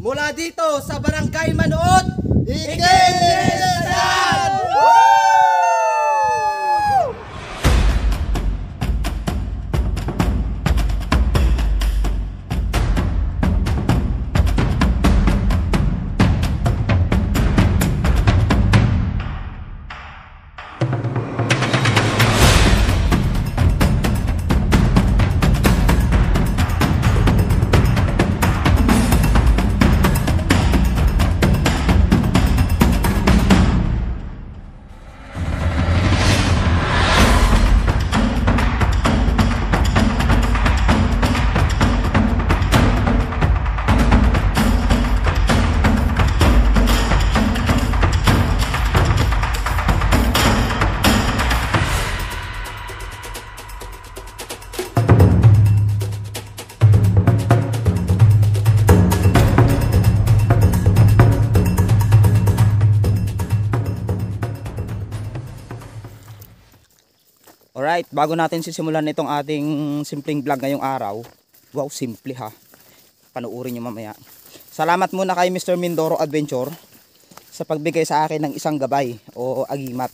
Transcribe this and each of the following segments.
Mula dito sa Barangay Manood, Ikindisan! Alright, bago natin sisimulan itong ating simpleng vlog ngayong araw. Wow, simple ha. Panuorin nyo mamaya. Salamat muna kay Mr. Mindoro Adventure sa pagbigay sa akin ng isang gabay o agimat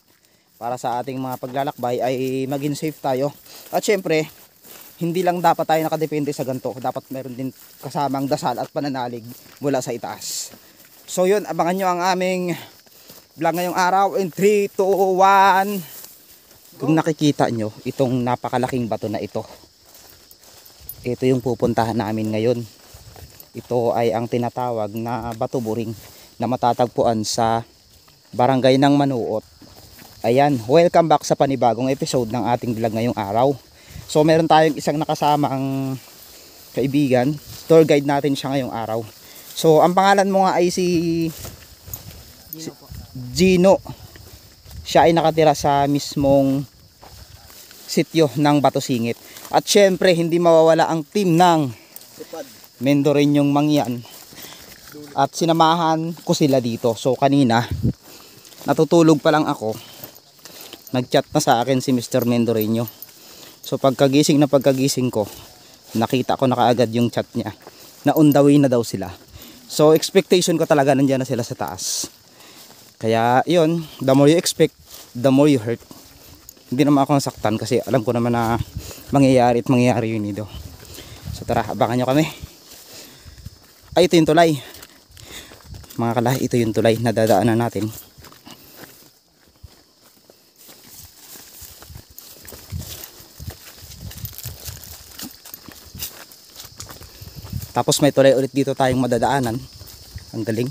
para sa ating mga paglalakbay ay maging safe tayo. At syempre, hindi lang dapat tayo nakadepende sa ganito. Dapat meron din kasamang dasal at pananalig mula sa itaas. So yun, abangan nyo ang aming vlog ngayong araw in 3, 2, 1. Kung nakikita nyo, itong napakalaking bato na ito yung pupuntahan namin ngayon. Ito ay ang tinatawag na Bato Buring na matatagpuan sa Barangay ng Manuot. Ayan, welcome back sa panibagong episode ng ating vlog ngayong araw. So meron tayong isang nakasamang kaibigan, tour guide natin siya ngayong araw. So ang pangalan mo nga ay si Gino. Siya ay nakatira sa mismong sityo ng Bato Singit. At syempre hindi mawawala ang team ng Mendoreñong Mangyan. At sinamahan ko sila dito. So kanina natutulog pa lang ako, nagchat na sa akin si Mr. Mendoreño. So pagkagising ko, nakita ko na kaagad yung chat niya na on the way na daw sila. So expectation ko talaga nandiyan na sila sa taas. Kaya yun, the more you expect, the more you hurt. Hindi naman ako nasaktan kasi alam ko naman na mangyayari yun dito. So tara, abangan nyo kami. Ay, ito yung tulay. Mga kalahi, ito yung tulay na dadaanan natin. Tapos may tulay ulit dito tayong madadaanan. Ang galing.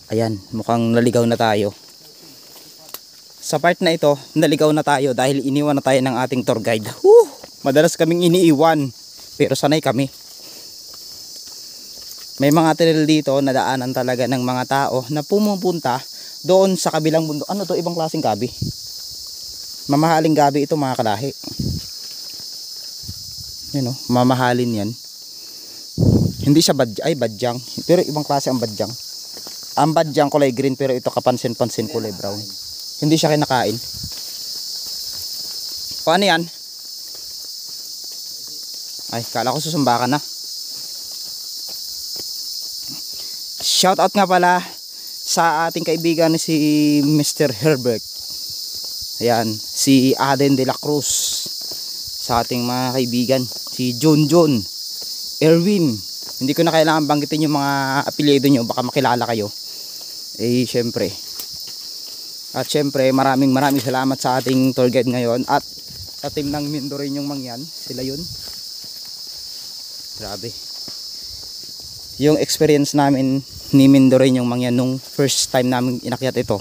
Ayan, mukhang naligaw na tayo. Sa part na ito, naligaw na tayo dahil iniwan na tayo ng ating tour guide. Madalas kaming iniiwan, pero sanay kami. May mga trail dito na daanan talaga ng mga tao na pumupunta doon sa kabilang mundo. Ano to, ibang klaseng gabi? Mamahaling gabi ito mga kalahi. Yun o, mamahalin yan. Hindi siya badyang, pero ibang klase ang badyang. Ang badyang kulay green pero ito kapansin-pansin kulay brown. Hindi siya kinakain. Paano yan? Ay, kala ko susumbakan na. Shoutout nga pala sa ating kaibigan si Mr. Herbert. Ayan, si Aden de la Cruz. Sa ating mga kaibigan, si John, Erwin. Hindi ko na kailangan banggitin yung mga apelyido nyo, baka makilala kayo. Eh syempre. At syempre maraming salamat sa ating tour guide ngayon at sa team ng Mendoreñong Mangyan. Sila yun. Grabe. Yung experience namin ni Mendoreñong Mangyan nung first time namin inakyat ito,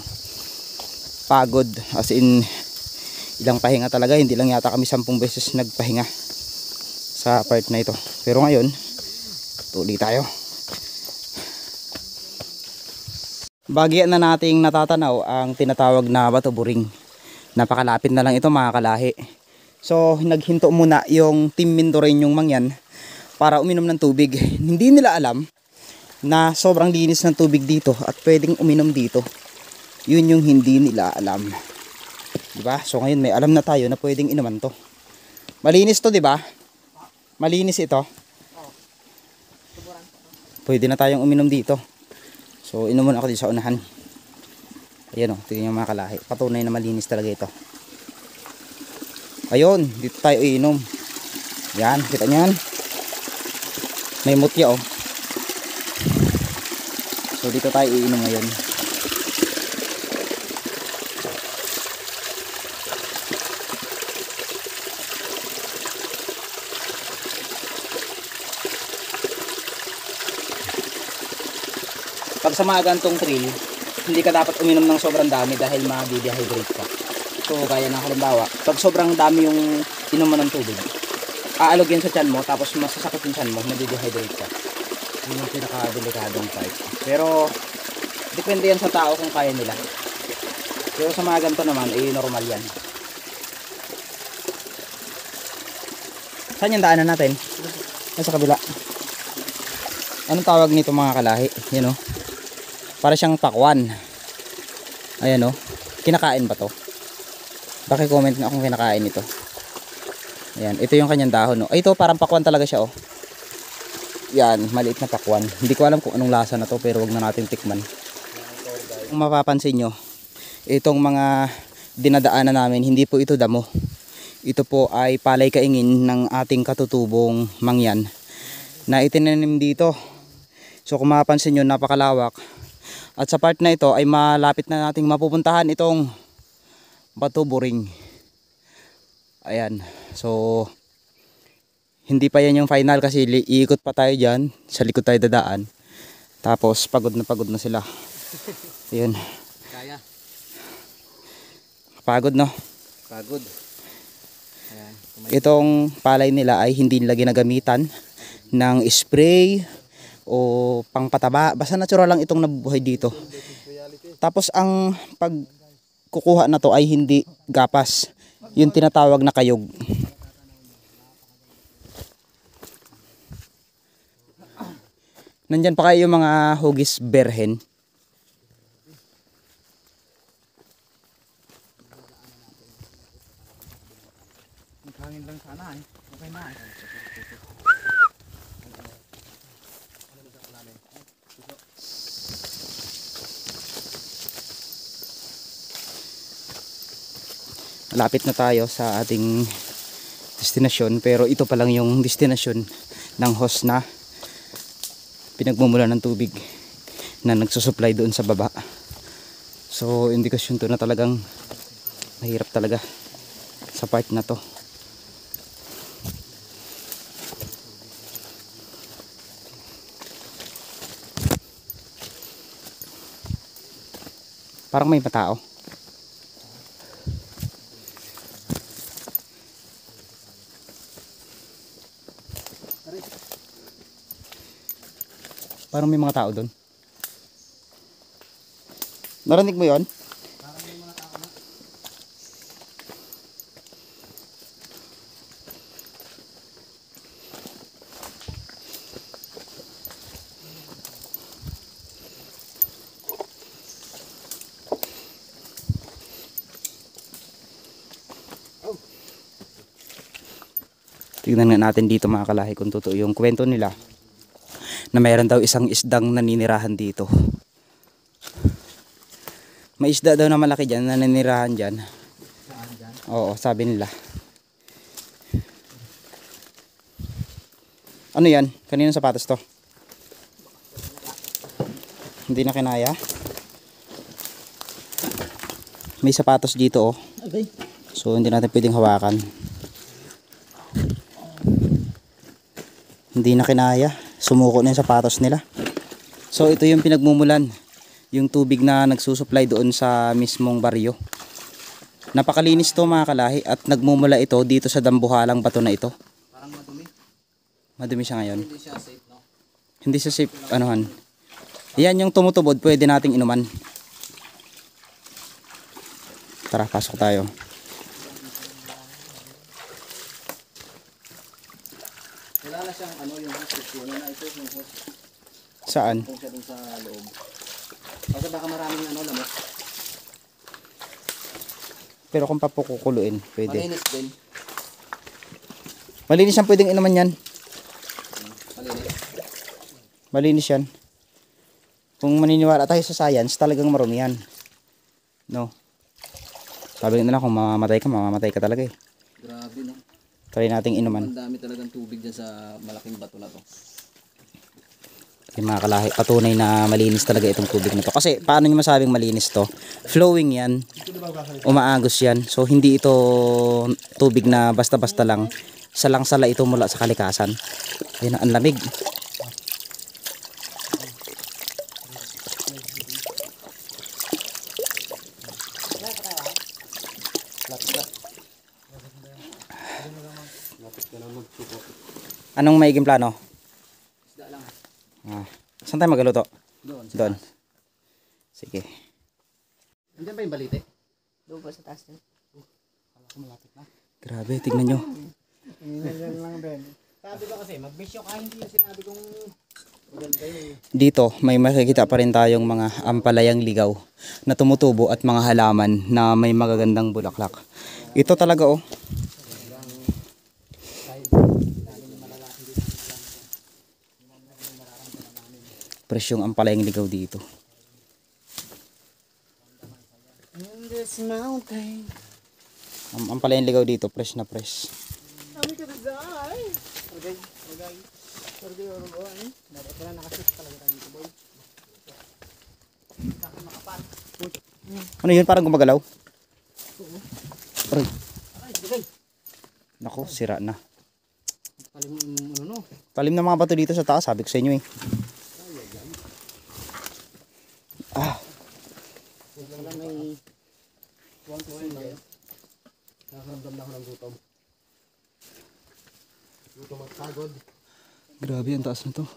pagod as in ilang pahinga talaga. Hindi lang yata kami 10 beses nagpahinga sa part na ito. Pero ngayon tuloy tayo. Bagyan na nating natatanaw ang tinatawag na Bato Buring. Napakalapit na lang ito mga kalahi. So naghinto muna yung team Mendoreñong Mangyan para uminom ng tubig. Hindi nila alam na sobrang linis ng tubig dito at pwedeng uminom dito. Yun yung hindi nila alam. Diba? So ngayon may alam na tayo na pwedeng inuman to. Malinis to, diba? Malinis ito. Pwede na tayong uminom dito. So inuman ako dito sa unahan. Ayan o, tingnan yung mga kalahi. Patunay na malinis talaga ito. Ayun, dito tayo iinom. Yan, kita nyo yan. May mutya o. So dito tayo iinom ngayon. Pag sa mga gantong trail, hindi ka dapat uminom ng sobrang dami dahil ma-dehydrate ka. So gaya ng halimbawa, pag sobrang dami yung inom mo ng tubig, aalog yan sa tiyan mo, tapos masasakit yung tiyan mo, ma-dehydrate ka. Yun yung pinaka-delikadong part. Pero depende yan sa tao kung kaya nila. Pero sa mga ganito naman, normal yan. Saan yung daanan natin? Nasa kabila. Anong tawag nito mga kalahi? Yan o. Para siyang pakwan. Ayan o. Kinakain ba to? Paki-comment nga kung kinakain ito. Ayan. Ito yung kanyang dahon o. Ay, ito parang pakwan talaga siya o. Yan. Maliit na pakwan. Hindi ko alam kung anong lasa na to, pero wag na natin tikman. Kung mapapansin nyo, itong mga dinadaanan namin, hindi po ito damo. Ito po ay palay kaingin ng ating katutubong mangyan na itinanim dito. So kung mapapansin nyo, napakalawak. At sa part na ito ay malapit na nating mapupuntahan itong Bato Boring. Ayan. So hindi pa yan yung final kasi iikot pa tayo dyan. Sa likod tayo dadaan. Tapos pagod na sila. Ayun. Kaya. Pagod no? Pagod. Ayan. Itong palay nila ay hindi nila ginagamitan ng spray o pangpataba, basta natural lang itong nabubuhay dito. Tapos ang pagkukuha na to ay hindi gapas, yung tinatawag na kayog. Nandyan pa kayo yung mga hugis berhen. Hangin lang sana eh. Okay na eh. Malapit na tayo sa ating destinasyon, pero ito pa lang yung destinasyon ng host na pinagmumulan ng tubig na nagsusupply doon sa baba. So indikasyon to na talagang mahirap talaga sa part na to. Parang may matao. Parang may mga tao doon. Narinig mo yon? Parang may mga tao na. Tignan nga natin dito mga kalahi kung totoo yung kwento nila na mayroon daw isang isdang naninirahan dito. May isda daw na malaki dyan na naninirahan dyan. Saan dyan? Oo, sabi nila. Ano yan? Kaninong sapatos to? Hindi na kinaya. May sapatos dito oh. Okay. So hindi natin pwedeng hawakan. Hindi na kinaya. Sumuko na yung sapatos nila. So ito yung pinagmumulan. Yung tubig na nagsusupply doon sa mismong baryo. Napakalinis to mga kalahi. At nagmumula ito dito sa dambuhalang bato na ito. Parang madumi. Madumi siya ngayon. Hindi siya safe, no? Hindi siya safe. Anuhan. Yan yung tumutubod. Pwede nating inuman. Tara, pasok tayo. Wala na siyang ano yung Saan? Kung siya dun sa loob. Kasi baka maraming ano, lamok. Pero kung papukukuluin, pwede. Malinis din. Malinis yan, pwedeng inuman yan. Malinis. Malinis yan. Kung maniniwala tayo sa science, talagang marumi yan. No? Sabi nila kung mamamatay ka talaga eh. Grabe, no? Try nating inuman. Ang dami talagang tubig dyan sa malaking bato na to. Yung mga kalahi, patunay na malinis talaga itong tubig na to. Kasi paano nyo masabing malinis to? Flowing yan. Umaagos yan. So hindi ito tubig na basta-basta lang. Salang-sala ito mula sa kalikasan. Ayun, ang lamig. Anong maiging plano? Isda lang. Ah, saan tayo magluto? Doon. Doon. Sige. Andiyan ba yung balite? Doon po sa taas niya. Grabe, tignan nyo. Ganyan lang din. Sabi ko kasi, mag-mission ka, hindi yung sinabi kong maganda yun. Dito, may makikita pa rin tayong mga ampalayang ligaw na tumutubo at mga halaman na may magagandang bulaklak. Ito talaga oh. Presyong ampalayang ligaw dito. In this mountain. Ang ampalayang ligaw dito, fresh na fresh. Kami ka na dahil. Okay. Sorry, boy. Dapat na nakasit talaga tayo dito, boy. Ano yun? Parang gumagalaw? Aray. Nako, sira na. Ano no? Talim na mga bato dito sa taas, sabi ko sa inyo eh. Ah, Wala may 1% lang. Nakaramdam na ako ng gutom. Gutom at pagod. grabe ang taas na to.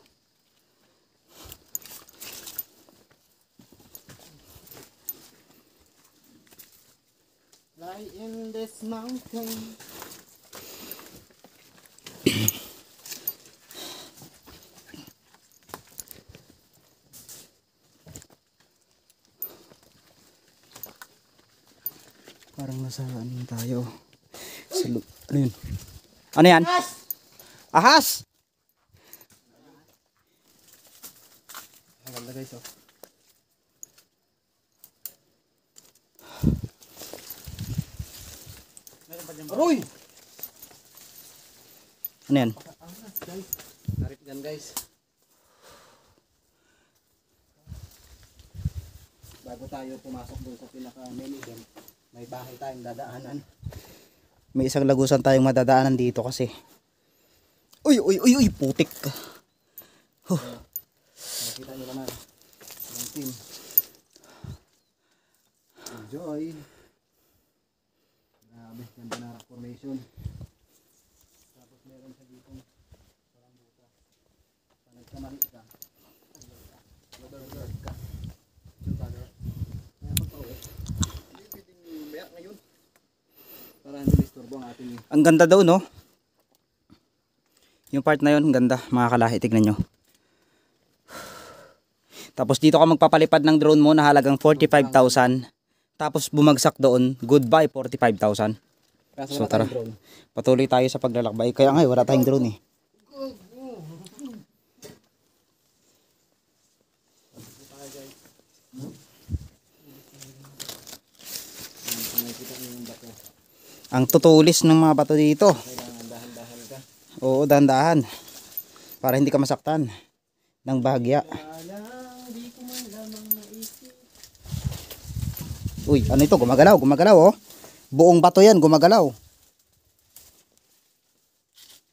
Lie in this mountain. Parang nasa ano tayo. Ano yun? Ano yan? Ahas! Ang ganda guys oh. Aroy! Ano yan? Narit gan guys. Bago tayo pumasok doon sa pinaka main event, may bahay tayong dadaanan. May isang lagusan tayong madadaanan dito kasi. Uy, putik ka. Nakikita nyo naman. Ang team. Enjoy. Grabe, ganda na rock formation. Tapos meron siya dito. Parang buta. Pag nagkamali ka. Lord ka. Kaya pagpauwi. Hindi pwedeng mayak ngayon. Para hindi istorbo ang ating. Ang ganda daw no? Yung part na yun, ang ganda mga kalahi, tignan nyo. Tapos dito ka magpapalipad ng drone mo na halagang 45,000. Tapos bumagsak doon, goodbye 45,000. So tara, patuloy tayo sa paglalakbay. Kaya nga wala tayong drone eh. Ang tutulis ng mga bato dito. Kailangan dahan-dahan ka. Oo, dahan-dahan. Para hindi ka masaktan ng bahagya. Uy, ano ito? Gumagalaw, gumagalaw oh. Buong bato yan, gumagalaw.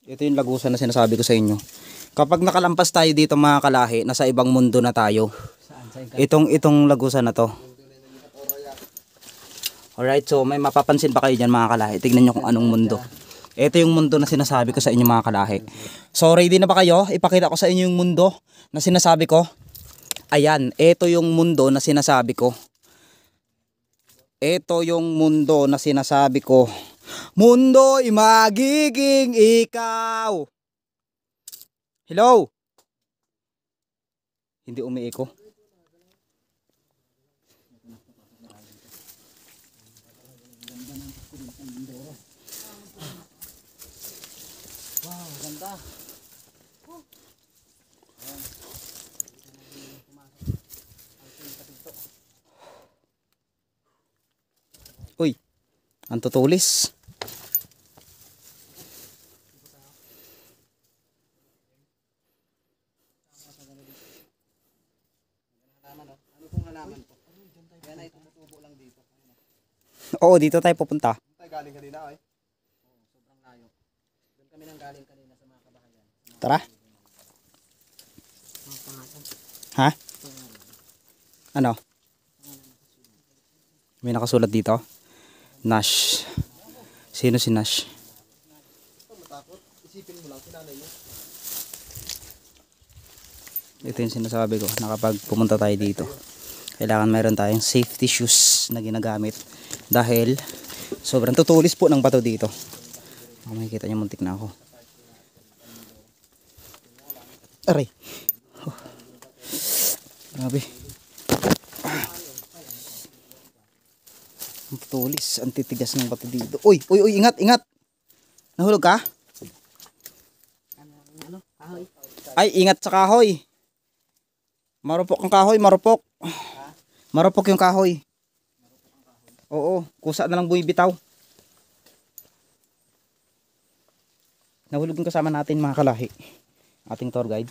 Ito yung lagusan na sinasabi ko sa inyo. Kapag nakalampas tayo dito mga kalahi, nasa ibang mundo na tayo. Itong lagusan na to. Alright, so may mapapansin pa kayo dyan mga kalahi. Tignan nyo kung anong mundo. Ito yung mundo na sinasabi ko sa inyo mga kalahi. So ready na ba kayo? Ipakita ko sa inyo yung mundo na sinasabi ko. Ayan, ito yung mundo na sinasabi ko. Ito yung mundo na sinasabi ko. Mundo'y magiging ikaw. Hello? Hindi umiiko. Wow, ganda. Uy, ang tutulis. Halaman, oh. Ano pong halaman po? Yan ay tumutubo lang dito. Oo, dito tayo pupunta. Tayo galing kanina ay. Oo, sobrang layo. Doon kami nang galing kanina sa mga kabahayan. Tara. Mga pangalan. Ha? Ano? May nakasulat dito. Nash. Sino si Nash? Matakot. Isipin mo lang, sinanay mo. Ito yung sinasabi ko na kapag pumunta tayo dito, kailangan mayroon tayong safety shoes na ginagamit dahil sobrang tutulis po ng bato dito. Makikita niyo, muntik na ako. Aray. Oh. Grabe. Ang tutulis, ang titigas ng bato dito. Uy, uy, uy, ingat, ingat. Nahulog ka? Ano? Kahoy. Ay, ingat sa kahoy. Marupok ang kahoy, marupok. Marupok yung kahoy. Oo, kusa na lang buibitaw. Nahulog yung kasama natin mga kalahi. Ating tour guide.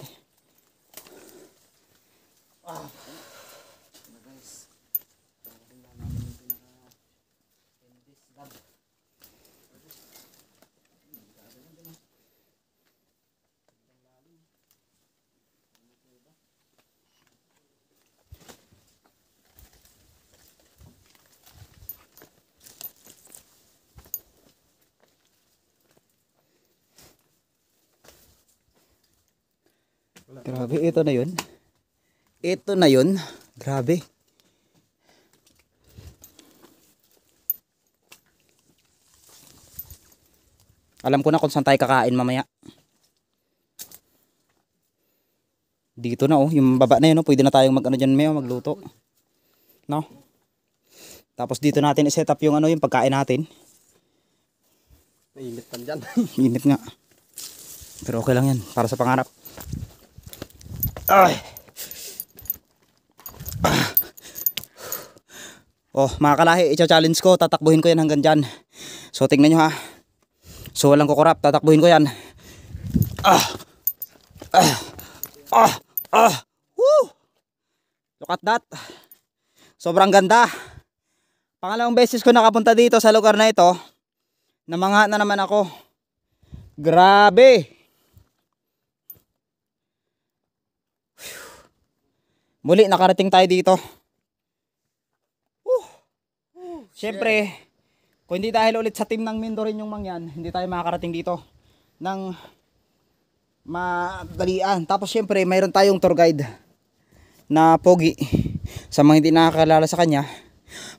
Grabe, ito na yun. Ito na yun. Grabe. Alam ko na kung saan tayo kakain mamaya. Dito na oh, yung baba na yun oh, pwede na tayong mag-ano dyan may magluto. No? Tapos dito natin i-set up yung ano, yung pagkain natin. Mainit pa dyan. Init nga. Pero okay lang yan, para sa pangarap. Ay. Oh, mga kalahi, i-challenge ko, tatakbuhin ko yan hanggang dyan. So tingnan nyo ha. So walang kukurap, tatakbuhin ko yan. Woo! Look at that. Sobrang ganda. Pangalawang beses ko nakapunta dito sa lugar na ito. Namangha na naman ako. Grabe. Muli nakarating tayo dito. Siyempre, kung hindi dahil ulit sa team ng Mindorin yung mangyan, hindi tayo makakarating dito ng madalian. Tapos siyempre, mayroon tayong tour guide na pogi. Sa mga hindi nakakilala sa kanya,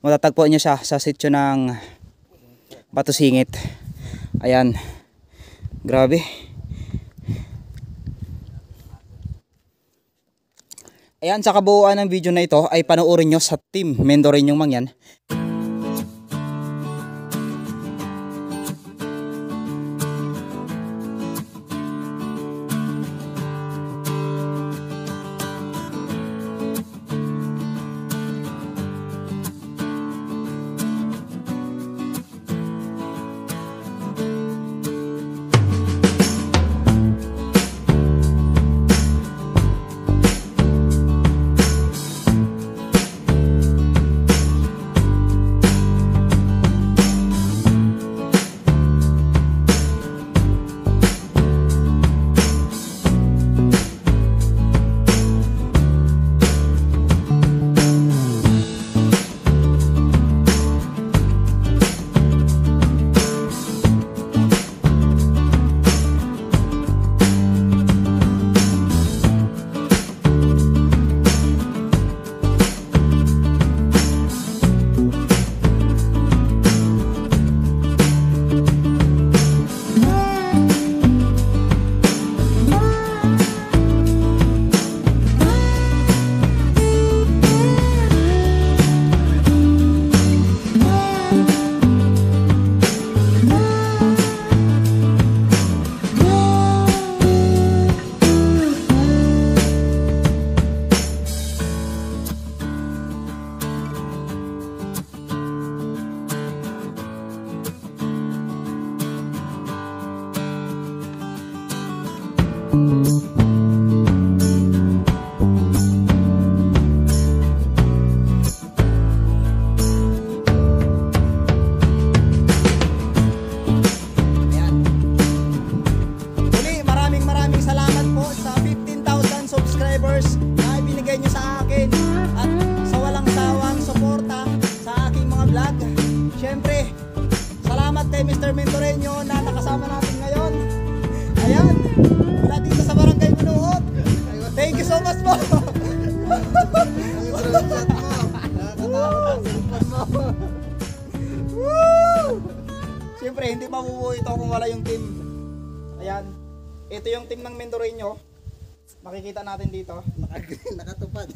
matatagpuan niyo siya sa sitio ng Batusingit. Ayan. Grabe. Ayan, sa kabuuan ng video na ito ay panoorin nyo sa team Mindorin yung mangyan. viewers na ibinigay nyo sa akin at sa walang sawang suporta sa aking mga vlog. Syempre, salamat kay Mr. Mendoreño na nakasama natin ngayon. Ayan, mula dito sa Barangay Manuhot. Thank you so much po. Woo! Siyempre, hindi mabubuo ito kung wala yung team. Ayan, ito yung team ng Mendoreño. Makikita natin dito. Nakatupad.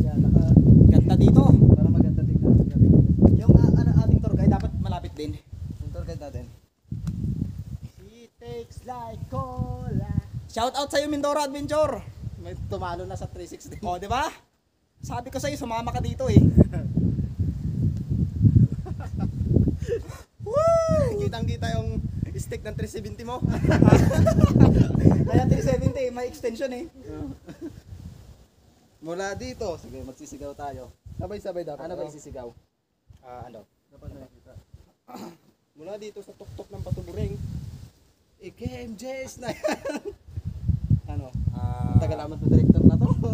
Ayan, ganda dito. Para maganda tingnan. Yung ating tour guide dapat malapit din. Yung tour guide natin. She takes like cola. Shout out sa iyo Mindoro Adventure. May tumalo na sa 360. Oh, di ba? Sabi ko sa iyo sumama ka dito eh. Woo! Kitang-kita yung stick ng 370 mo. Kaya 370 may extension eh. Mula dito, sige magsisigaw tayo. Sabay-sabay dapat. Ano ba isisigaw? Ano? Dapat nakikita. Mula dito sa tuktok ng Patuburing. IKMJS na yan. Ano? Tagal naman to director na to.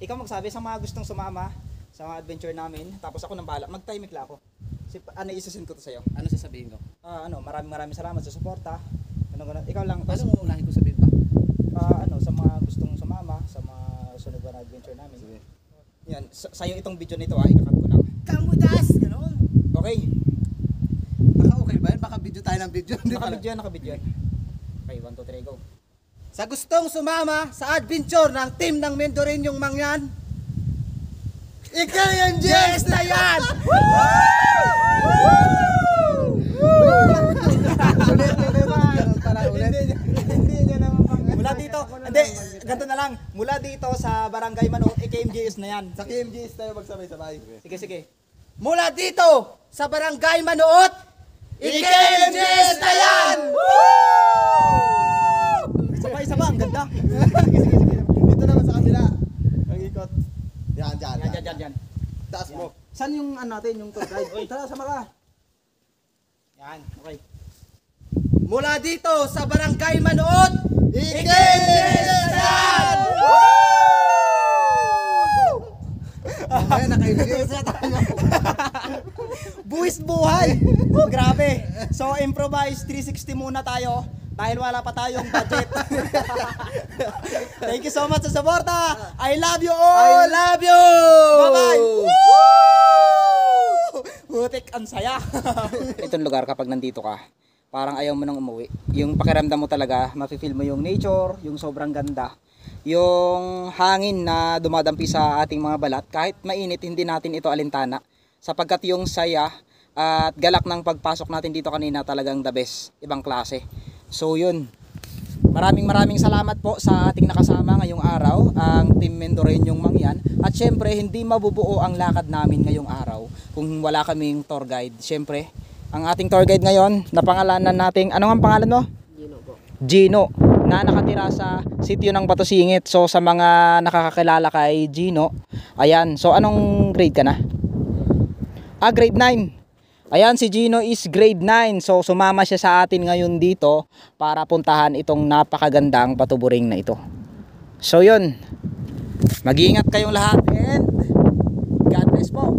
Ikaw magsabi sa mga gustong sumama sa mga adventure namin, tapos ako nang bahala. Mag-timing lang ako. Ano isusin ko to sa iyo? Ano sasabihin ko? Maraming salamat sa suporta. Ikaw lang. Ano mo unahin ko sabihin pa? Sa mga gustong sumama sa mga sunod na adventure namin. Sige. Yan, sa'yo itong video nito ikakat ko lang. Kamudas! Ganon. Okay. Naka-okay ba yan? Baka video tayo ng video. Nakabidyo yan. Okay, 1, 2, 3, go. Sa gustong sumama sa adventure ng team ng Mendoreñong Mangyan, IKMJS na yan! Mula dito, hindi, ganito na lang. Mula dito sa Barangay Manuhot, KMJS na yan. Sa KMJS tayo magsabay-sabay. Sige. Mula dito sa Barangay Manuhot, IKMJS na yan! Sabay-sabay, ang ganda. Dito naman sa kanila. Ang ikot. Yan. Yan. Taas mo. Saan yung natin, yung tour guide? Oy, tara, sama ka. Yan, okay. Mula dito sa Barangay Manuhot, IKMJS na yan! Mamaya nakailagay sa tayo. Buwis buhay! Oh, grabe. So, improvise 360 muna tayo dahil wala pa tayong budget. Thank you so much sa suporta. I love you all. I love you! Bye-bye. Hutik, ang saya. Itong lugar kapag nandito ka, parang ayaw mo nang umuwi. Yung pakiramdam mo talaga, mafe-feel mo yung nature, yung sobrang ganda. Yung hangin na dumadampi sa ating mga balat, kahit mainit, hindi natin ito alintana. Sapagkat yung saya at galak ng pagpasok natin dito kanina talagang the best, ibang klase. So yun, maraming salamat po sa ating nakasama ngayong araw, ang Team Mendoreñong Mangyan. At syempre, hindi mabubuo ang lakad namin ngayong araw kung wala kaming tour guide. Syempre, ang ating tour guide ngayon, napangalanan nating, ano ang pangalan mo? Gino po. Gino, na nakatira sa sitio ng Batusingit. So sa mga nakakakilala kay Gino, ayan, so anong grade ka na? Grade 9. Ayan, si Gino is grade 9. So sumama siya sa atin ngayon dito para puntahan itong napakagandang patuburing na ito. So yun, mag-iingat kayong lahat and God bless po.